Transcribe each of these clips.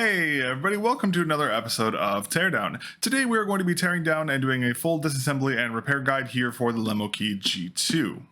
Hey everybody, welcome to another episode of Teardown. Today we are going to be tearing down and doing a full disassembly and repair guide here for the Lemokey G2.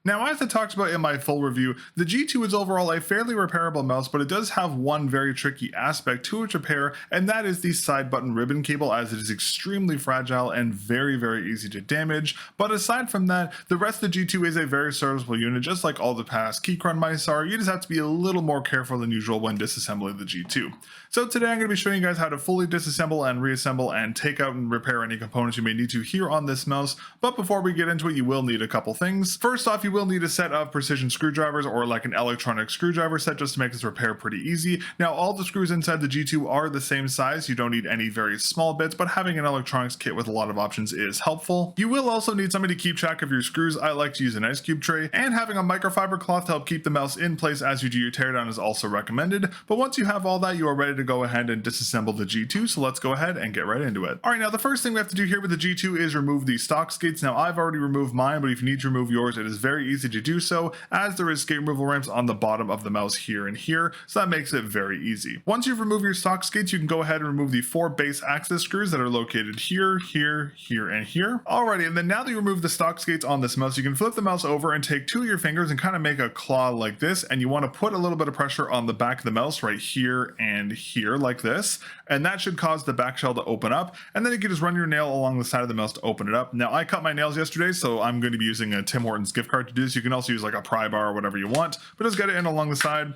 Now, as I talked about in my full review, the G2 is overall a fairly repairable mouse, but it does have one very tricky aspect to its repair, and that is the side button ribbon cable, as it is extremely fragile and very easy to damage. But aside from that, the rest of the G2 is a very serviceable unit, just like all the past Keychron mice are. You just have to be a little more careful than usual when disassembling the G2. So today I'm going to be showing you guys how to fully disassemble and reassemble and take out and repair any components you may need to here on this mouse. But before we get into it, you will need a couple things. First off, you will need a set of precision screwdrivers or like an electronic screwdriver set just to make this repair pretty easy. Now, all the screws inside the G2 are the same size. You don't need any very small bits, but having an electronics kit with a lot of options is helpful. You will also need somebody to keep track of your screws. I like to use an ice cube tray, and having a microfiber cloth to help keep the mouse in place as you do your teardown is also recommended. But once you have all that, you are ready to go ahead and disassemble the G2, so let's go ahead and get right into it. Alright, now the first thing we have to do here with the G2 is remove the stock skates. Now, I've already removed mine, but if you need to remove yours, it is very easy to do so, as there is skate removal ramps on the bottom of the mouse here and here, so that makes it very easy. Once you've removed your stock skates, you can go ahead and remove the 4 base axis screws that are located here, here, and here. Alrighty, and then now that you remove the stock skates on this mouse, you can flip the mouse over and take 2 of your fingers and kind of make a claw like this, and you want to put a little bit of pressure on the back of the mouse right here and here like this, and that should cause the back shell to open up, and then you can just run your nail along the side of the mouse to open it up. Now, I cut my nails yesterday, so I'm going to be using a Tim Hortons gift card to do this. You can also use like a pry bar or whatever you want, but just get it in along the side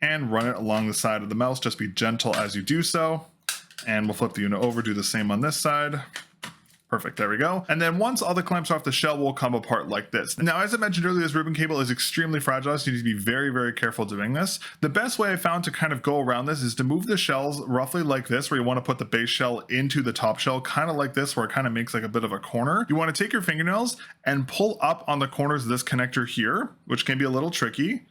and run it along the side of the mouse. Just be gentle as you do so, and we'll flip the unit over, do the same on this side. Perfect, there we go. And then once all the clamps are off, the shell will come apart like this. Now, as I mentioned earlier, this ribbon cable is extremely fragile, so you need to be very careful doing this. The best way I found to kind of go around this is to move the shells roughly like this, where you want to put the base shell into the top shell, kind of like this, where it kind of makes like a bit of a corner. You want to take your fingernails and pull up on the corners of this connector here, which can be a little tricky.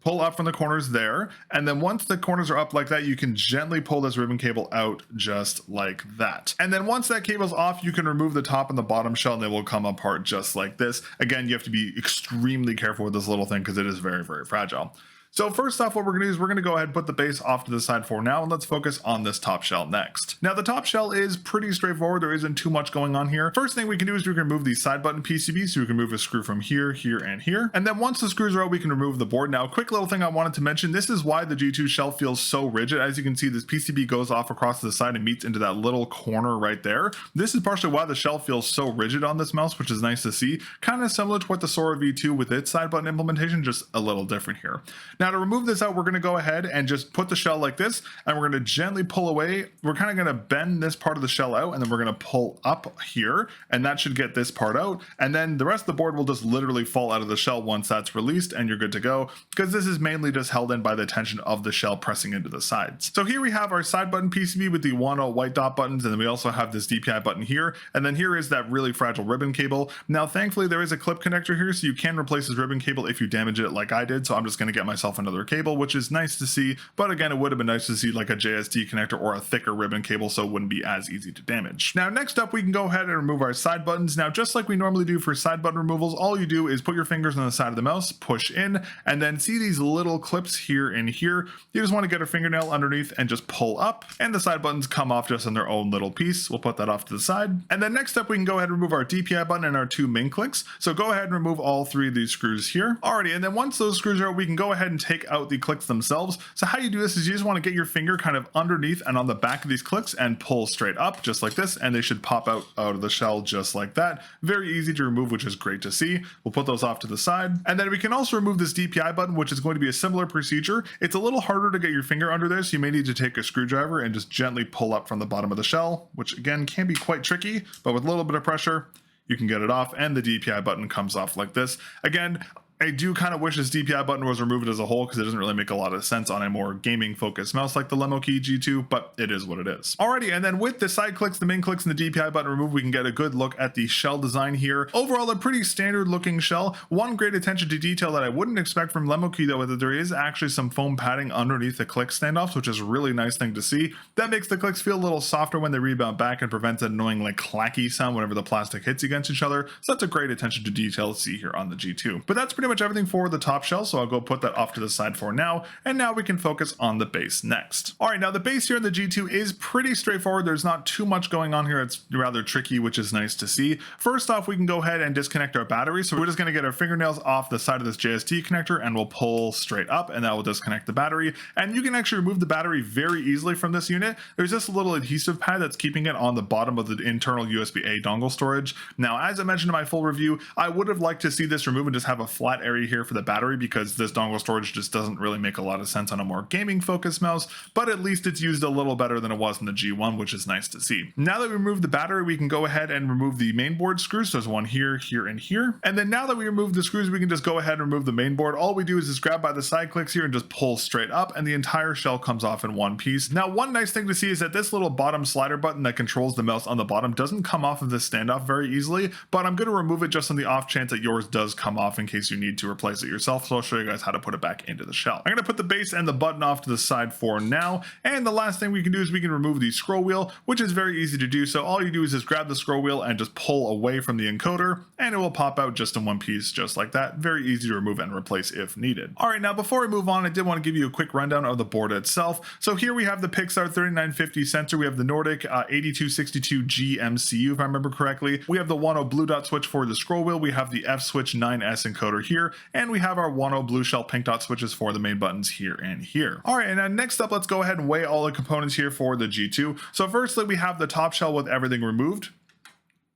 Pull up from the corners there, and then once the corners are up like that, you can gently pull this ribbon cable out just like that. And then once that cable's off, you can remove the top and the bottom shell, and they will come apart just like this. Again, you have to be extremely careful with this little thing because it is very fragile. So first off, what we're going to do is we're going to go ahead and put the base off to the side for now, and let's focus on this top shell next. Now, the top shell is pretty straightforward. There isn't too much going on here. First thing we can do is we can remove the side button PCB, so we can remove a screw from here, here, and here. And then once the screws are out, we can remove the board. Now, a quick little thing I wanted to mention, this is why the G2 shell feels so rigid. As you can see, this PCB goes off across the side and meets into that little corner right there. This is partially why the shell feels so rigid on this mouse, which is nice to see. Kind of similar to what the Sora V2 with its side button implementation, just a little different here. Now, to remove this out, we're going to go ahead and just put the shell like this, and we're going to gently pull away. We're kind of going to bend this part of the shell out, and then we're going to pull up here, and that should get this part out, and then the rest of the board will just literally fall out of the shell once that's released, and you're good to go, because this is mainly just held in by the tension of the shell pressing into the sides. So here we have our side button PCB with the 1 white dot buttons, and then we also have this DPI button here, and then here is that really fragile ribbon cable. Now, thankfully, there is a clip connector here, so you can replace this ribbon cable if you damage it like I did, so I'm just going to get myself another cable, which is nice to see, but again, it would have been nice to see like a JST connector or a thicker ribbon cable, so it wouldn't be as easy to damage. Now, next up, we can go ahead and remove our side buttons. Now, just like we normally do for side button removals, all you do is put your fingers on the side of the mouse, push in, and then see these little clips here and here. You just want to get a fingernail underneath and just pull up, and the side buttons come off just on their own little piece. We'll put that off to the side. And then next up, we can go ahead and remove our DPI button and our 2 main clicks. So go ahead and remove all 3 of these screws here. Alrighty, and then once those screws are out, we can go ahead and take out the clicks themselves. So how you do this is you just want to get your finger kind of underneath and on the back of these clicks and pull straight up just like this, and they should pop out of the shell just like that. Very easy to remove, which is great to see. We'll put those off to the side, and then we can also remove this DPI button, which is going to be a similar procedure. It's a little harder to get your finger under this. You may need to take a screwdriver and just gently pull up from the bottom of the shell, which again can be quite tricky, but with a little bit of pressure you can get it off, and the DPI button comes off like this. Again, I do kind of wish this DPI button was removed as a whole because it doesn't really make a lot of sense on a more gaming focused mouse like the Lemokey G2, but it is what it is. Alrighty, and then with the side clicks, the main clicks, and the DPI button removed, we can get a good look at the shell design here. Overall, a pretty standard looking shell. One great attention to detail that I wouldn't expect from Lemokey though, is that there is actually some foam padding underneath the click standoffs, which is a really nice thing to see. That makes the clicks feel a little softer when they rebound back and prevents an annoying like clacky sound whenever the plastic hits against each other. So that's a great attention to detail to see here on the G2. But that's pretty much everything for the top shell, so I'll go put that off to the side for now, and now we can focus on the base next. All right, now the base here in the G2 is pretty straightforward. There's not too much going on here. It's rather tricky, which is nice to see. First off, we can go ahead and disconnect our battery. So we're just going to get our fingernails off the side of this JST connector, and we'll pull straight up, and that will disconnect the battery. And you can actually remove the battery very easily from this unit. There's just a little adhesive pad that's keeping it on the bottom of the internal USB-A dongle storage. Now, as I mentioned in my full review, I would have liked to see this removed and just have a flat area here for the battery, because this dongle storage just doesn't really make a lot of sense on a more gaming focused mouse, but at least it's used a little better than it was in the G1, which is nice to see. Now that we removed the battery, we can go ahead and remove the mainboard screws. So there's one here, here, and here. And then now that we remove the screws, we can just go ahead and remove the mainboard. All we do is just grab by the side clicks here and just pull straight up, and the entire shell comes off in one piece. Now, one nice thing to see is that this little bottom slider button that controls the mouse on the bottom doesn't come off of this standoff very easily, but I'm going to remove it just on the off chance that yours does come off in case you need to replace it yourself. So I'll show you guys how to put it back into the shell. I'm going to put the base and the button off to the side for now. And the last thing we can do is we can remove the scroll wheel, which is very easy to do. So all you do is just grab the scroll wheel and just pull away from the encoder, and it will pop out just in one piece, just like that. Very easy to remove and replace if needed. All right, now before we move on, I did want to give you a quick rundown of the board itself. So here we have the Pixar 3950 sensor. We have the Nordic 8262G MCU, if I remember correctly. We have the 10 blue dot switch for the scroll wheel. We have the F switch 9S encoder here, and we have our 10 blue shell pink dot switches for the main buttons here and here. All right, and next up, let's go ahead and weigh all the components here for the G2. So firstly, we have the top shell with everything removed,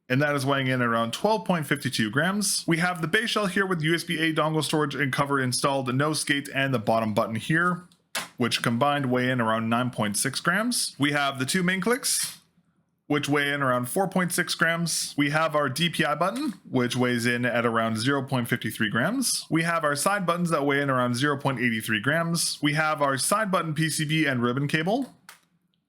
and that is weighing in around 12.52 grams. We have the base shell here with USB-A dongle storage and cover installed, the nose skate and the bottom button here, which combined weigh in around 9.6 grams. We have the two main clicks, which weigh in around 4.6 grams. We have our DPI button, which weighs in at around 0.53 grams. We have our side buttons that weigh in around 0.83 grams. We have our side button PCB and ribbon cable,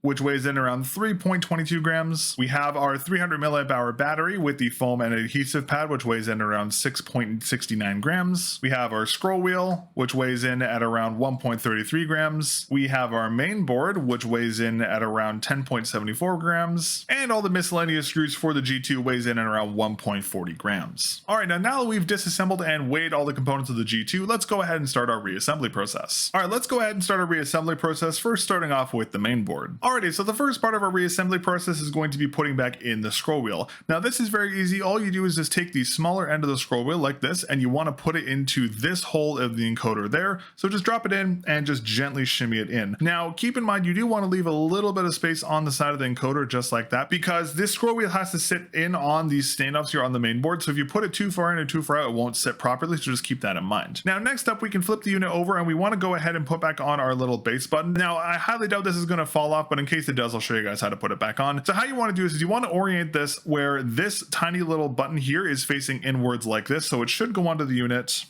which weighs in around 3.22 grams. We have our 300 milliamp hour battery with the foam and adhesive pad, which weighs in around 6.69 grams. We have our scroll wheel, which weighs in at around 1.33 grams. We have our main board, which weighs in at around 10.74 grams. And all the miscellaneous screws for the G2 weighs in at around 1.40 grams. All right, now that we've disassembled and weighed all the components of the G2, let's go ahead and start our reassembly process. All right, let's go ahead and start our reassembly process, first starting off with the main board. Alrighty, so the first part of our reassembly process is going to be putting back in the scroll wheel. Now this is very easy. All you do is just take the smaller end of the scroll wheel like this, and you want to put it into this hole of the encoder there. So just drop it in and just gently shimmy it in. Now keep in mind, you do want to leave a little bit of space on the side of the encoder just like that, because this scroll wheel has to sit in on these standoffs here on the main board. So if you put it too far in or too far out, it won't sit properly. So just keep that in mind. Now next up, we can flip the unit over, and we want to go ahead and put back on our little base button. Now I highly doubt this is going to fall off, but in case it does, I'll show you guys how to put it back on. So how you want to do this is you want to orient this where this tiny little button here is facing inwards like this. So it should go onto the unit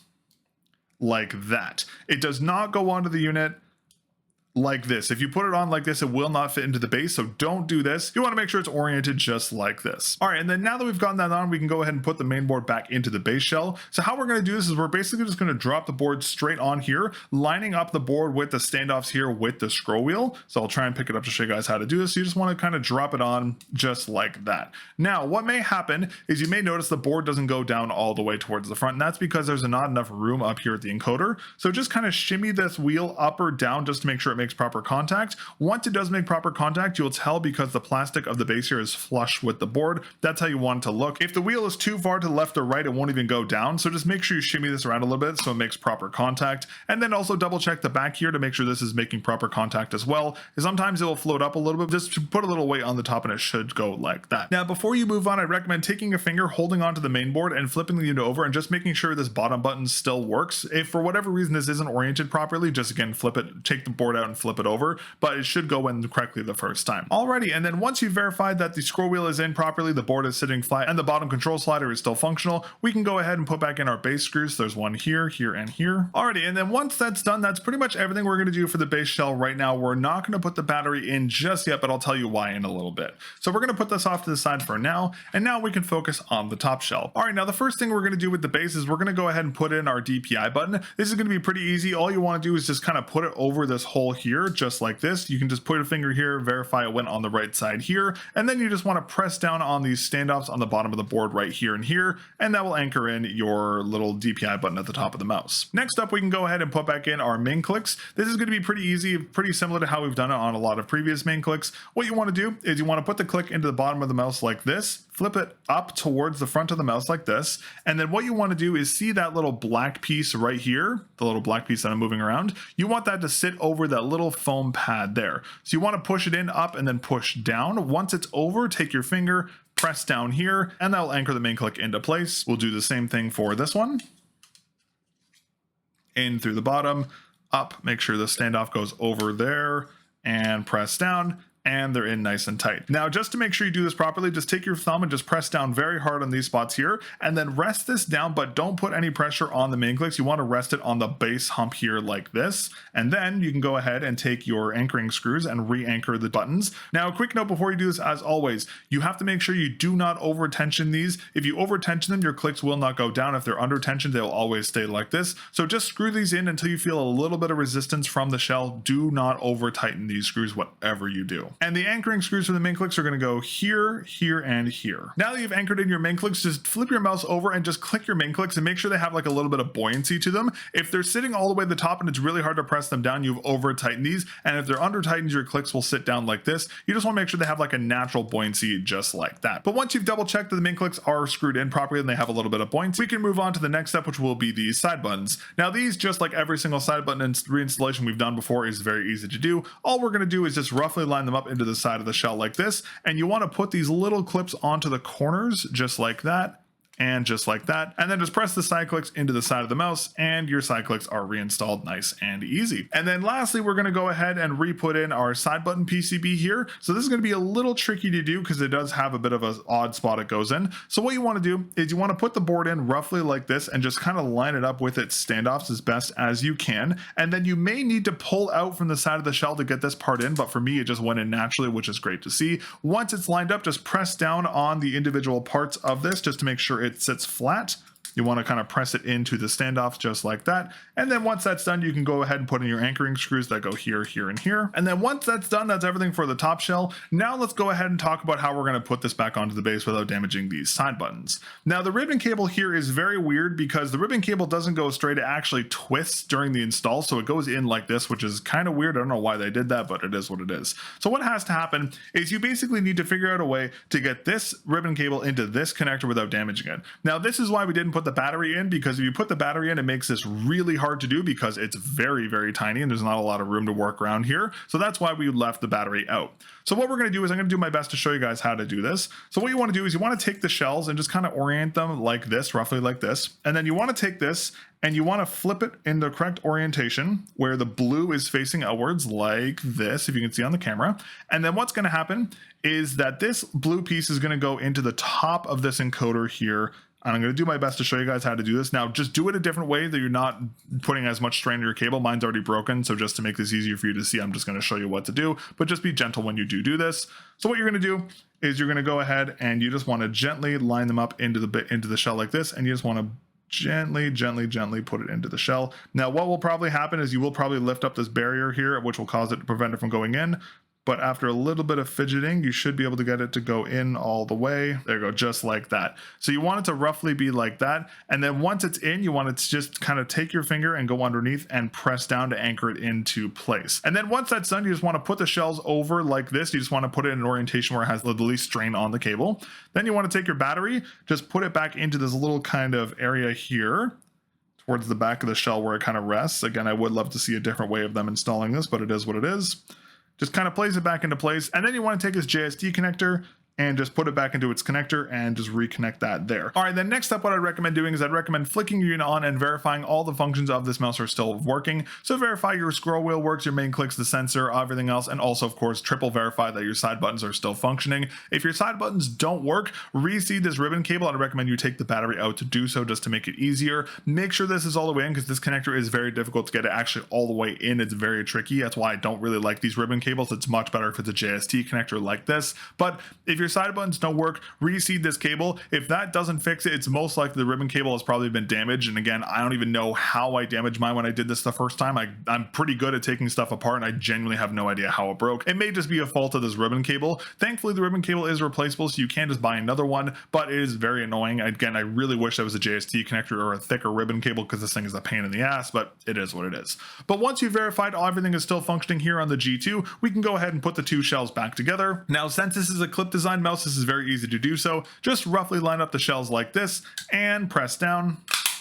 like that. It does not go onto the unit like this. If you put it on like this, it will not fit into the base, so don't do this. You want to make sure it's oriented just like this. All right, and then now that we've gotten that on, we can go ahead and put the main board back into the base shell. So how we're going to do this is we're basically just going to drop the board straight on here, lining up the board with the standoffs here with the scroll wheel. So I'll try and pick it up to show you guys how to do this. You just want to kind of drop it on just like that. Now, what may happen is you may notice the board doesn't go down all the way towards the front, and that's because there's not enough room up here at the encoder. So just kind of shimmy this wheel up or down just to make sure it makes proper contact. Once it does make proper contact, you'll tell because the plastic of the base here is flush with the board. That's how you want it to look. If the wheel is too far to the left or right, it won't even go down. So just make sure you shimmy this around a little bit so it makes proper contact. And then also double check the back here to make sure this is making proper contact as well. Sometimes it will float up a little bit. Just put a little weight on the top and it should go like that. Now, before you move on, I recommend taking a finger, holding onto the main board and flipping the unit over and just making sure this bottom button still works. If for whatever reason this isn't oriented properly, just again, flip it, take the board out and flip it over, but it should go in correctly the first time. Alrighty, and then once you've verified that the scroll wheel is in properly, the board is sitting flat, and the bottom control slider is still functional, we can go ahead and put back in our base screws. There's one here, here, and here. Alrighty, and then once that's done, that's pretty much everything we're going to do for the base shell right now. We're not going to put the battery in just yet, but I'll tell you why in a little bit. So we're going to put this off to the side for now, and now we can focus on the top shell. Alright, now the first thing we're going to do with the base is we're going to go ahead and put in our DPI button. This is going to be pretty easy. All you want to do is just kind of put it over this hole here here, just like this. You can just put a finger here, verify it went on the right side here, and then you just want to press down on these standoffs on the bottom of the board right here and here, and that will anchor in your little DPI button at the top of the mouse. Next up, we can go ahead and put back in our main clicks. This is going to be pretty easy, pretty similar to how we've done it on a lot of previous main clicks. What you want to do is you want to put the click into the bottom of the mouse like this, flip it up towards the front of the mouse like this, and then what you want to do is see that little black piece right here, the little black piece that I'm moving around. You want that to sit over that little foam pad there. So you want to push it in, up, and then push down. Once it's over, take your finger, press down here, and that'll anchor the main click into place. We'll do the same thing for this one. In through the bottom, up, make sure the standoff goes over there, and press down, and they're in nice and tight. Now, just to make sure you do this properly, just take your thumb and just press down very hard on these spots here, and then rest this down, but don't put any pressure on the main clicks. You want to rest it on the base hump here like this, and then you can go ahead and take your anchoring screws and re-anchor the buttons. Now, a quick note before you do this, as always, you have to make sure you do not over tension these. If you over tension them, your clicks will not go down. If they're under tension, they'll always stay like this. So just screw these in until you feel a little bit of resistance from the shell. Do not over tighten these screws, whatever you do. And the anchoring screws for the main clicks are going to go here, here, and here. Now that you've anchored in your main clicks, just flip your mouse over and just click your main clicks and make sure they have like a little bit of buoyancy to them. If they're sitting all the way to the top and it's really hard to press them down, you've over tightened these. And if they're under tightened, your clicks will sit down like this. You just want to make sure they have like a natural buoyancy just like that. But once you've double checked that the main clicks are screwed in properly and they have a little bit of buoyancy, we can move on to the next step, which will be the side buttons. Now these, just like every single side button reinstallation we've done before, is very easy to do. All we're going to do is just roughly line them up into the side of the shell like this, and you want to put these little clips onto the corners just like that, and just like that, and then just press the side clicks into the side of the mouse, and your side clicks are reinstalled nice and easy. And then lastly, we're going to go ahead and re-put in our side button PCB here. So this is going to be a little tricky to do because it does have a bit of an odd spot it goes in. So what you want to do is you want to put the board in roughly like this and just kind of line it up with its standoffs as best as you can. And then you may need to pull out from the side of the shell to get this part in, but for me it just went in naturally, which is great to see. Once it's lined up, just press down on the individual parts of this just to make sure it sits flat. You want to kind of press it into the standoffs just like that. And then once that's done, you can go ahead and put in your anchoring screws that go here, here, and here. And then once that's done, that's everything for the top shell. Now let's go ahead and talk about how we're going to put this back onto the base without damaging these side buttons. Now the ribbon cable here is very weird because the ribbon cable doesn't go straight, it actually twists during the install. So it goes in like this, which is kind of weird. I don't know why they did that, but it is what it is. So what has to happen is you basically need to figure out a way to get this ribbon cable into this connector without damaging it. Now this is why we didn't put the battery in, because if you put the battery in, it makes this really hard to do because it's very, very tiny and there's not a lot of room to work around here. So that's why we left the battery out. So what we're going to do is I'm going to do my best to show you guys how to do this. So what you want to do is you want to take the shells and just kind of orient them like this, roughly like this. And then you want to take this and you want to flip it in the correct orientation where the blue is facing outwards like this, if you can see on the camera. And then what's going to happen is that this blue piece is going to go into the top of this encoder here. And I'm going to do my best to show you guys how to do this. Now, just do it a different way that you're not putting as much strain on your cable. Mine's already broken, so just to make this easier for you to see, I'm just going to show you what to do. But just be gentle when you do this. So what you're going to do is you're going to go ahead and you just want to gently line them up into the shell like this, and you just want to gently put it into the shell. Now, what will probably happen is you will probably lift up this barrier here, which will cause it to prevent it from going in. But after a little bit of fidgeting, you should be able to get it to go in all the way. There you go, just like that. So you want it to roughly be like that. And then once it's in, you want it to just kind of take your finger and go underneath and press down to anchor it into place. And then once that's done, you just want to put the shells over like this. You just want to put it in an orientation where it has the least strain on the cable. Then you want to take your battery, just put it back into this little kind of area here towards the back of the shell where it kind of rests. Again, I would love to see a different way of them installing this, but it is what it is. Just kind of place it back into place, and then you want to take this JST connector and just put it back into its connector and just reconnect that there. All right, then next up, what I'd recommend doing is I'd recommend flicking your unit on and verifying all the functions of this mouse are still working. So verify your scroll wheel works, your main clicks, the sensor, everything else, and also, of course, triple verify that your side buttons are still functioning. If your side buttons don't work, reseed this ribbon cable. I'd recommend you take the battery out to do so just to make it easier. Make sure this is all the way in because this connector is very difficult to get it actually all the way in. It's very tricky. That's why I don't really like these ribbon cables. It's much better if it's a JST connector like this. But if your your side buttons don't work, reseed this cable. If that doesn't fix it, it's most likely the ribbon cable has probably been damaged. And again, I don't even know how I damaged mine when I did this the first time. I'm pretty good at taking stuff apart, and I genuinely have no idea how it broke. It may just be a fault of this ribbon cable. Thankfully, the ribbon cable is replaceable, so you can just buy another one, but it is very annoying. Again, I really wish that was a JST connector or a thicker ribbon cable, because this thing is a pain in the ass, but it is what it is. But once you've verified everything is still functioning here on the G2, we can go ahead and put the two shells back together. Now, since this is a clip design mouse, this is very easy to do so. Just roughly line up the shells like this and press down,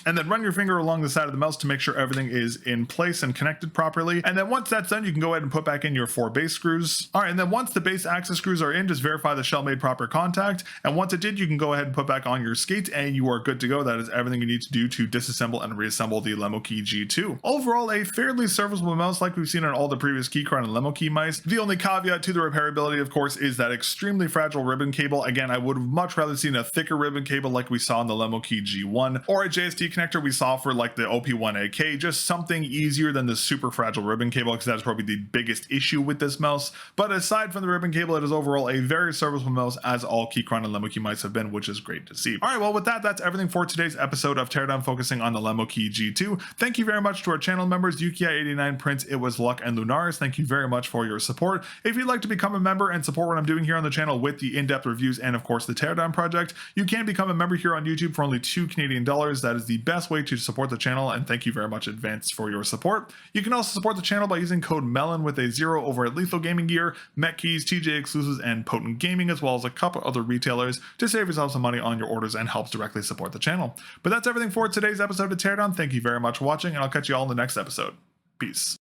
and then run your finger along the side of the mouse to make sure everything is in place and connected properly. And then once that's done, you can go ahead and put back in your 4 base screws. All right, and then once the base axis screws are in, just verify the shell made proper contact. And once it did, you can go ahead and put back on your skate, and you are good to go. That is everything you need to do to disassemble and reassemble the Lemokey G2. Overall, a fairly serviceable mouse like we've seen on all the previous Keychron and Lemokey mice. The only caveat to the repairability, of course, is that extremely fragile ribbon cable. Again, I would have much rather seen a thicker ribbon cable like we saw in the Lemokey G1, or a JST connector we saw for like the OP1AK, just something easier than the super fragile ribbon cable, because that's probably the biggest issue with this mouse. But aside from the ribbon cable, it is overall a very serviceable mouse, as all Keychron and Lemokey mice have been, which is great to see. All right, well, with that, that's everything for today's episode of Teardown, focusing on the Lemokey G2. Thank you very much to our channel members, Yuki89, Prince, It Was Luck, and Lunaris. Thank you very much for your support. If you'd like to become a member and support what I'm doing here on the channel with the in-depth reviews and, of course, the Teardown project, you can become a member here on YouTube for only $2 Canadian. That is the best way to support the channel, and thank you very much in advance for your support. You can also support the channel by using code MELON with a 0 over at Lethal Gaming Gear, Met Keys, TJ Exclusives, and Potent Gaming, as well as a couple other retailers, to save yourself some money on your orders and helps directly support the channel. But that's everything for today's episode of Teardown. Thank you very much for watching, and I'll catch you all in the next episode. Peace.